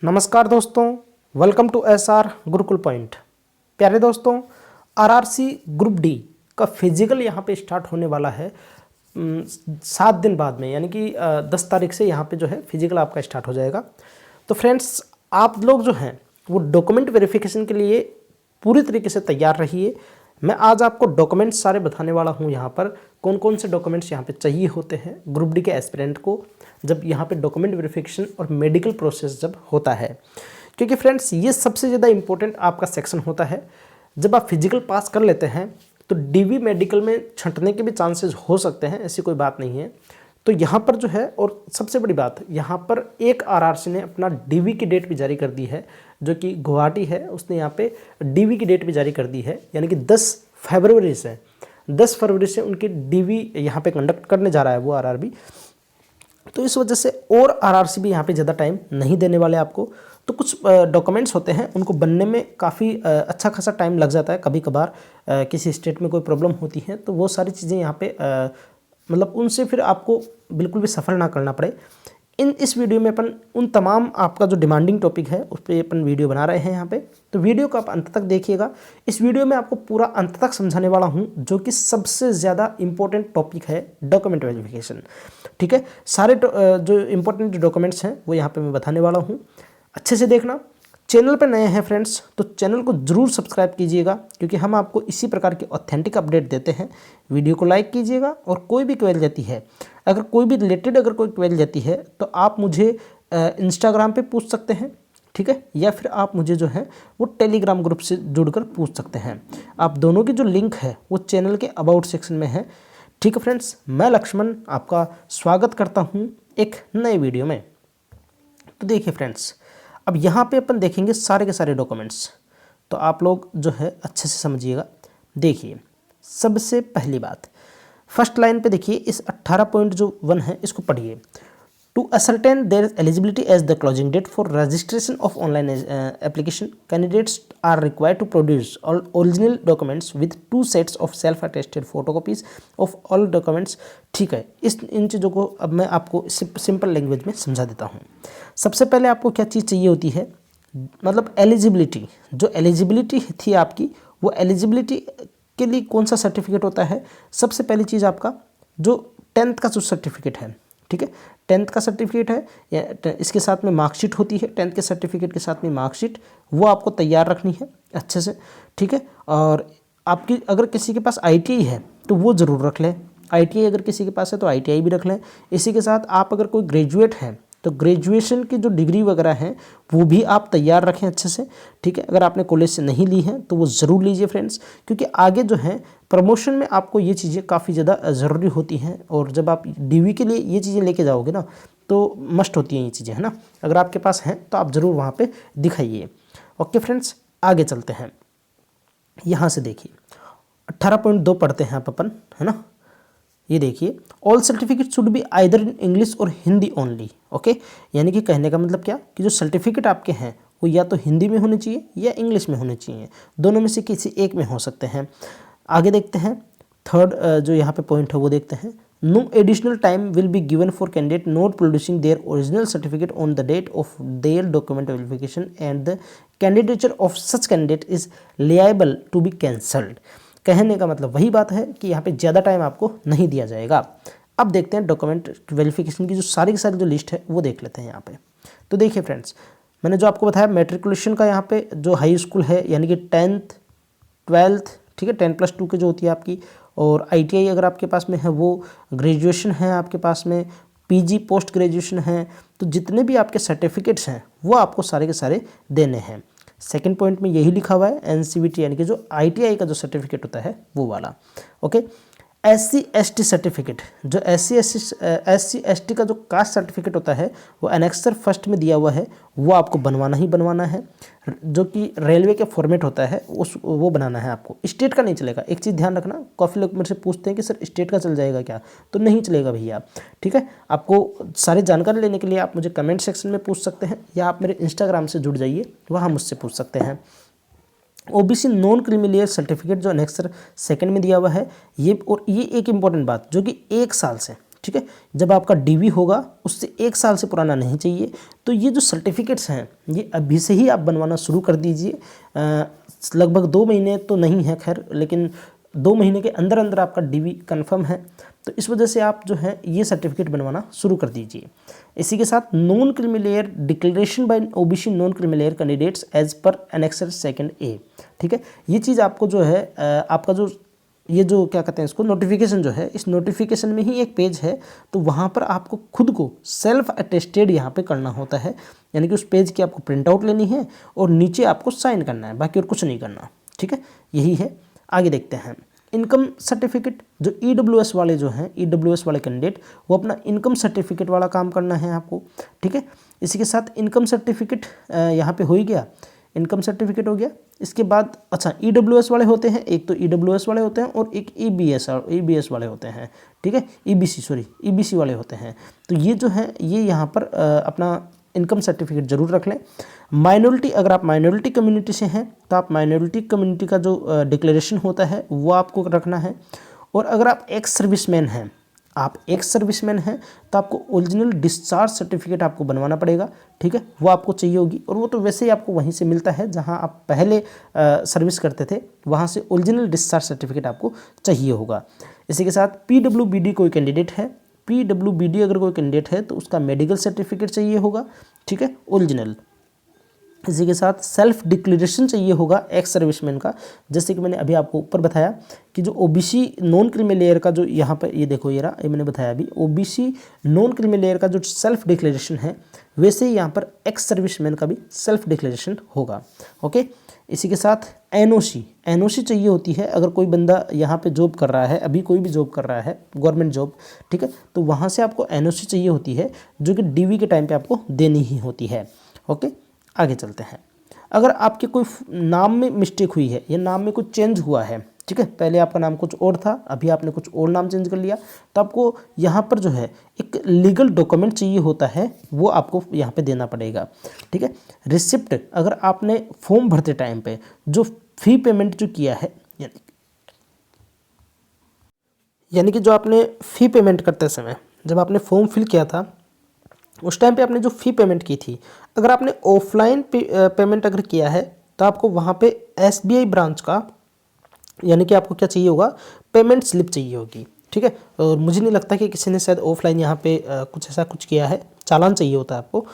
नमस्कार दोस्तों, welcome to SR Gurukul point. प्यारे दोस्तों, आरआरसी ग्रुप डी का फिजिकल यहाँ पे स्टार्ट होने वाला है 7 दिन बाद में, यानी कि 10 तारीख से यहाँ पे जो है फिजिकल आपका स्टार्ट हो जाएगा। तो फ्रेंड्स, आप लोग जो हैं वो डॉक्यूमेंट वेरिफिकेशन के लिए पूरी तरीके से तैयार रहिए। मैं आज आपको डॉक्यूमेंट्स सारे बताने वाला हूँ। यहाँ पर कौन कौन से डॉक्यूमेंट्स यहाँ पे चाहिए होते हैं ग्रुप डी के एस्पिरेंट को, जब यहाँ पे डॉक्यूमेंट वेरिफिकेशन और मेडिकल प्रोसेस जब होता है। क्योंकि फ्रेंड्स, ये सबसे ज़्यादा इम्पोर्टेंट आपका सेक्शन होता है। जब आप फिजिकल पास कर लेते हैं तो डीवी मेडिकल में छंटने के भी चांसेस हो सकते हैं, ऐसी कोई बात नहीं है। तो यहाँ पर जो है, और सबसे बड़ी बात, यहाँ पर एक आरआरसी ने अपना डीवी की डेट भी जारी कर दी है, जो कि गुवाहाटी है, उसने यहाँ पे डीवी की डेट भी जारी कर दी है। यानी कि 10 फरवरी से उनकी डीवी यहाँ पे कंडक्ट करने जा रहा है वो आरआरबी। तो इस वजह से और आरआरसी भी यहाँ पे ज़्यादा टाइम नहीं देने वाले आपको। तो कुछ डॉक्यूमेंट्स होते हैं, उनको बनने में काफ़ी अच्छा खासा टाइम लग जाता है। कभी कभार किसी स्टेट में कोई प्रॉब्लम होती है, तो वो सारी चीज़ें यहाँ पे मतलब उनसे फिर आपको बिल्कुल भी सफ़र ना करना पड़े। इस वीडियो में अपन उन तमाम आपका जो डिमांडिंग टॉपिक है उस पर अपन वीडियो बना रहे हैं यहाँ पे। तो वीडियो को आप अंत तक देखिएगा। इस वीडियो में आपको पूरा अंत तक समझाने वाला हूँ, जो कि सबसे ज़्यादा इंपॉर्टेंट टॉपिक है डॉक्यूमेंट वेरिफिकेशन। ठीक है, सारे जो इंपॉर्टेंट डॉक्यूमेंट्स हैं वो यहाँ पे मैं बताने वाला हूँ, अच्छे से देखना। चैनल पर नए हैं फ्रेंड्स तो चैनल को ज़रूर सब्सक्राइब कीजिएगा, क्योंकि हम आपको इसी प्रकार की ऑथेंटिक अपडेट देते हैं। वीडियो को लाइक कीजिएगा, और कोई भी क्वेरी जाती है, अगर कोई भी रिलेटेड अगर कोई क्वेरी जाती है तो आप मुझे इंस्टाग्राम पे पूछ सकते हैं, ठीक है, या फिर आप मुझे जो है वो टेलीग्राम ग्रुप से जुड़कर पूछ सकते हैं। आप दोनों की जो लिंक है वो चैनल के अबाउट सेक्शन में है। ठीक है फ्रेंड्स, मैं लक्ष्मण आपका स्वागत करता हूँ एक नए वीडियो में। तो देखिए फ्रेंड्स, अब यहाँ पे अपन देखेंगे सारे के सारे डॉक्यूमेंट्स, तो आप लोग जो है अच्छे से समझिएगा। देखिए, सबसे पहली बात, फर्स्ट लाइन पे देखिए, इस 18.1 है, इसको पढ़िए। To ascertain their eligibility as the closing date for registration of online application, candidates are required to produce all original documents with 2 sets of self attested photocopies of all documents. ठीक है, इन चीज़ों को अब मैं आपको सिंपल लैंग्वेज में समझा देता हूँ। सबसे पहले आपको क्या चीज़ चाहिए होती है, मतलब एलिजिबिलिटी। जो एलिजिबिलिटी थी आपकी, वो एलिजिबिलिटी के लिए कौन सा सर्टिफिकेट होता है? सबसे पहली चीज़ आपका जो 10th का जो सर्टिफिकेट है, ठीक है, 10th का सर्टिफिकेट है, या इसके साथ में मार्कशीट होती है, 10th के सर्टिफिकेट के साथ में मार्कशीट, वो आपको तैयार रखनी है अच्छे से। ठीक है, और आपकी अगर किसी के पास ITI है तो वो ज़रूर रख लें। ITI अगर किसी के पास है तो ITI भी रख लें। इसी के साथ आप अगर कोई ग्रेजुएट हैं तो ग्रेजुएशन की जो डिग्री वगैरह हैं वो भी आप तैयार रखें अच्छे से। ठीक है, अगर आपने कॉलेज से नहीं ली है तो वो ज़रूर लीजिए फ्रेंड्स, क्योंकि आगे जो है प्रमोशन में आपको ये चीज़ें काफ़ी ज़्यादा ज़रूरी होती हैं। और जब आप DV के लिए ये चीज़ें लेके जाओगे ना, तो मस्ट होती हैं ये चीज़ें, है ना। अगर आपके पास हैं तो आप ज़रूर वहाँ पर दिखाइए। ओके फ्रेंड्स, आगे चलते हैं। यहाँ से देखिए 18.2 पढ़ते हैं आप अपन, है ना। ये देखिए, all certificate should be either in English और हिंदी ओनली। ओके, यानी कि कहने का मतलब क्या, कि जो सर्टिफिकेट आपके हैं वो या तो हिंदी में होने चाहिए या इंग्लिश में होने चाहिए, दोनों में से किसी एक में हो सकते हैं। आगे देखते हैं, थर्ड जो यहाँ पे पॉइंट है वो देखते हैं। No additional time will be given for candidate not producing their original certificate on the date of their document verification and the candidature of such candidate is liable to be cancelled. कहने का मतलब वही बात है कि यहाँ पे ज़्यादा टाइम आपको नहीं दिया जाएगा। अब देखते हैं डॉक्यूमेंट वेरिफिकेशन की जो सारी की सारी जो लिस्ट है वो देख लेते हैं यहाँ पे। तो देखिए फ्रेंड्स, मैंने जो आपको बताया मैट्रिकुलेशन का, यहाँ पे जो हाई स्कूल है यानी कि 10th 12th, ठीक है, 10+2 की जो होती है आपकी, और ITI अगर आपके पास में है वो, ग्रेजुएशन है आपके पास में, PG पोस्ट ग्रेजुएशन है, तो जितने भी आपके सर्टिफिकेट्स हैं वो आपको सारे के सारे देने हैं। सेकंड पॉइंट में यही लिखा हुआ है, NCVT यानी कि जो ITI का जो सर्टिफिकेट होता है वो वाला। ओके, SC/ST सर्टिफिकेट, जो SC/ST का जो कास्ट सर्टिफिकेट होता है वो एनेक्सर फर्स्ट में दिया हुआ है, वो आपको बनवाना ही बनवाना है। जो कि रेलवे के फॉर्मेट होता है वो बनाना है आपको, स्टेट का नहीं चलेगा। एक चीज़ ध्यान रखना, काफ़ी लोग मेरे से पूछते हैं कि सर स्टेट का चल जाएगा क्या, तो नहीं चलेगा भैया। ठीक है, आपको सारी जानकारी लेने के लिए आप मुझे कमेंट सेक्शन में पूछ सकते हैं, या आप मेरे इंस्टाग्राम से जुड़ जाइए, वहाँ मुझसे पूछ सकते हैं। OBC नॉन क्रीमिलियर सर्टिफिकेट जो नेक्स्ट सेकंड में दिया हुआ है, ये और ये एक इम्पॉर्टेंट बात, जो कि 1 साल से ठीक है। जब आपका डीवी होगा उससे 1 साल से पुराना नहीं चाहिए। तो ये जो सर्टिफिकेट्स हैं ये अभी से ही आप बनवाना शुरू कर दीजिए। लगभग 2 महीने तो नहीं है खैर, लेकिन 2 महीने के अंदर अंदर आपका डीवी कंफर्म है, तो इस वजह से आप जो है ये सर्टिफिकेट बनवाना शुरू कर दीजिए। इसी के साथ non creamy layer declaration by OBC non creamy layer candidates as per annexure 2A, ठीक है। ये चीज़ आपको जो है आपका जो ये जो क्या कहते हैं इसको नोटिफिकेशन जो है, इस नोटिफिकेशन में ही एक पेज है, तो वहाँ पर आपको खुद को सेल्फ अटेस्टेड यहाँ पे करना होता है, यानी कि उस पेज की आपको प्रिंट आउट लेनी है और नीचे आपको साइन करना है, बाकी और कुछ नहीं करना, ठीक है। यही है। आगे देखते हैं इनकम सर्टिफिकेट। जो EWS वाले जो हैं, EWS वाले कैंडिडेट, वो अपना इनकम सर्टिफिकेट वाला काम करना है आपको, ठीक है। इसी के साथ इनकम सर्टिफिकेट यहाँ पे हो ही गया, इनकम सर्टिफिकेट हो गया। इसके बाद अच्छा EWS वाले होते हैं, एक तो EWS वाले होते हैं और एक EBS वाले होते हैं, ठीक है। EBC वाले होते हैं। तो ये जो है ये यहाँ पर अपना इनकम सर्टिफिकेट जरूर रख लें। माइनॉरिटी, अगर आप माइनॉरिटी कम्युनिटी से हैं तो आप माइनॉरिटी कम्युनिटी का जो डिक्लेरेशन होता है वो आपको रखना है। और अगर आप एक्स सर्विसमैन हैं, तो आपको ओरिजिनल डिस्चार्ज सर्टिफिकेट आपको बनवाना पड़ेगा, ठीक है। वो आपको चाहिए होगी, और वो तो वैसे ही आपको वहीं से मिलता है जहां आप पहले सर्विस करते थे, वहां से ओरिजिनल डिस्चार्ज सर्टिफिकेट आपको चाहिए होगा। इसी के साथ PWBD कोई कैंडिडेट है, PWBD अगर कोई कैंडिडेट है तो उसका मेडिकल सर्टिफिकेट चाहिए होगा, ठीक है, ओरिजिनल। इसी के साथ सेल्फ डिक्लेरेशन चाहिए होगा एक्स सर्विसमैन का, जैसे कि मैंने अभी आपको ऊपर बताया कि जो ओबीसी नॉन क्रीमी लेयर का जो यहाँ पर ये देखो, ये मैंने बताया अभी, ओबीसी नॉन क्रीमी लेयर का जो सेल्फ डिक्लेरेशन है, वैसे ही यहाँ पर एक्स सर्विसमैन का भी सेल्फ डिक्लेरेशन होगा, ओके। इसी के साथ एनओसी चाहिए होती है। अगर कोई बंदा यहाँ पे जॉब कर रहा है, अभी कोई भी जॉब कर रहा है, गवर्नमेंट जॉब, ठीक है, तो वहाँ से आपको एनओसी चाहिए होती है, जो कि डीवी के टाइम पे आपको देनी ही होती है, ओके। आगे चलते हैं। अगर आपके कोई नाम में मिस्टेक हुई है या नाम में कुछ चेंज हुआ है, ठीक है, पहले आपका नाम कुछ और था, अभी आपने कुछ और नाम चेंज कर लिया, तो आपको यहाँ पर जो है एक लीगल डॉक्यूमेंट चाहिए होता है, वो आपको यहाँ पे देना पड़ेगा, ठीक है। रिसिप्ट, अगर आपने फॉर्म भरते टाइम पे जो फी पेमेंट जो किया है, यानी कि जो आपने फ़ी पेमेंट करते समय जब आपने फॉर्म फिल किया था उस टाइम पे आपने जो फ़ी पेमेंट की थी, अगर आपने ऑफलाइन पेमेंट अगर किया है तो आपको वहाँ पे SBI ब्रांच का, यानी कि आपको क्या चाहिए होगा, पेमेंट स्लिप चाहिए होगी, ठीक है। और मुझे नहीं लगता कि किसी ने शायद ऑफलाइन यहाँ पे कुछ ऐसा कुछ किया है, चालान चाहिए होता है आपको।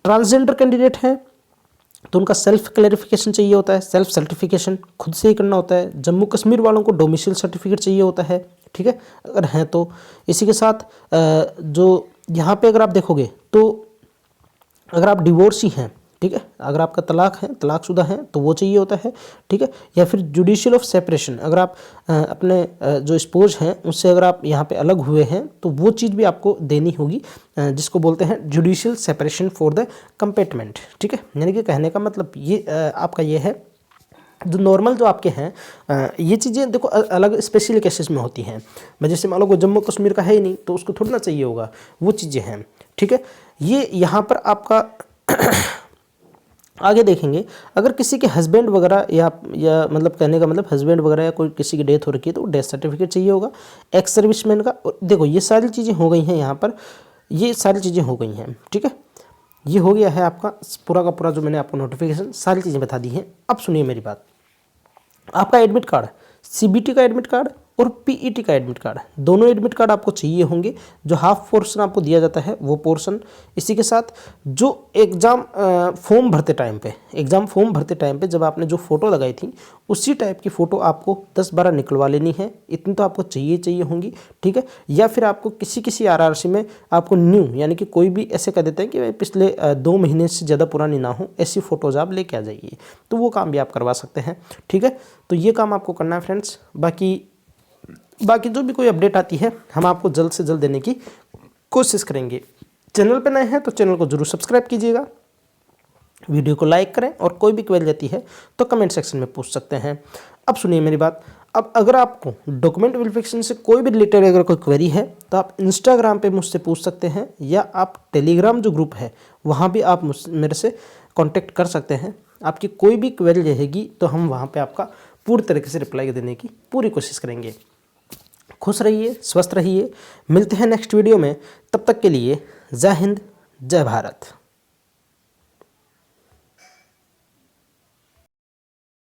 ट्रांसजेंडर कैंडिडेट हैं तो उनका सेल्फ क्लैरिफिकेशन चाहिए होता है, सेल्फ सर्टिफिकेशन खुद से ही करना होता है। जम्मू कश्मीर वालों को डोमिसाइल सर्टिफिकेट चाहिए होता है, ठीक है, अगर हैं तो। इसी के साथ जो यहाँ पे अगर आप देखोगे तो अगर आप डिवोर्सी हैं, ठीक है, अगर आपका तलाक है, तलाकशुदा हैं, तो वो चाहिए होता है, ठीक है। या फिर जुडिशियल ऑफ सेपरेशन, अगर आप अपने जो स्पोज हैं उससे अगर आप यहाँ पे अलग हुए हैं तो वो चीज़ भी आपको देनी होगी, जिसको बोलते हैं जुडिशियल सेपरेशन फॉर द कंपेटमेंट, ठीक है। यानी कि कहने का मतलब ये आपका ये है, जो नॉर्मल जो आपके हैं ये चीज़ें देखो अलग स्पेशल केसेस में होती हैं। मैं जैसे मान लो जम्मू कश्मीर का है ही नहीं तो उसको थोड़ा ना चाहिए होगा, वो चीज़ें हैं, ठीक है। ये यहाँ पर आपका आगे देखेंगे, अगर किसी के हस्बैंड वगैरह या मतलब कहने का मतलब हस्बैंड वगैरह या कोई किसी की डेथ हो रखी है तो डेथ सर्टिफिकेट चाहिए होगा एक्स सर्विसमैन का। देखो ये सारी चीज़ें हो गई हैं, यहाँ पर ये सारी चीज़ें हो गई हैं, ठीक है। ये हो गया है आपका पूरा का पूरा, जो मैंने आपको नोटिफिकेशन सारी चीज़ें बता दी हैं। अब सुनिए मेरी बात, आपका एडमिट कार्ड, CBT का एडमिट कार्ड और PET का एडमिट कार्ड, दोनों एडमिट कार्ड आपको चाहिए होंगे। जो हाफ पोर्शन आपको दिया जाता है वो पोर्शन, इसी के साथ जो एग्ज़ाम फॉर्म भरते टाइम पे जब आपने जो फ़ोटो लगाई थी उसी टाइप की फ़ोटो आपको 10-12 निकलवा लेनी है, इतनी तो आपको चाहिए होंगी, ठीक है। या फिर आपको किसी RRC में आपको न्यू, यानी कि कोई भी ऐसे कह देते हैं कि पिछले 2 महीने से ज़्यादा पुरानी ना हो, ऐसी फ़ोटोज़ आप लेके आ जाइए, तो वो काम भी आप करवा सकते हैं, ठीक है। तो ये काम आपको करना है फ्रेंड्स। बाकी जो भी कोई अपडेट आती है हम आपको जल्द से जल्द देने की कोशिश करेंगे। चैनल पर नए हैं तो चैनल को जरूर सब्सक्राइब कीजिएगा, वीडियो को लाइक करें, और कोई भी क्वेरी आती है तो कमेंट सेक्शन में पूछ सकते हैं। अब सुनिए मेरी बात, अब अगर आपको डॉक्यूमेंट वेरिफिकेशन से कोई भी रिलेटेड अगर कोई क्वेरी है तो आप इंस्टाग्राम पे मुझसे पूछ सकते हैं, या आप टेलीग्राम जो ग्रुप है वहाँ भी आप मेरे से कॉन्टेक्ट कर सकते हैं। आपकी कोई भी क्वेरी रहेगी तो हम वहाँ पर आपका पूरी तरीके से रिप्लाई देने की पूरी कोशिश करेंगे, खुश रहिए, स्वस्थ रहिए। मिलते हैं नेक्स्ट वीडियो में, तब तक के लिए जय हिंद, जय भारत।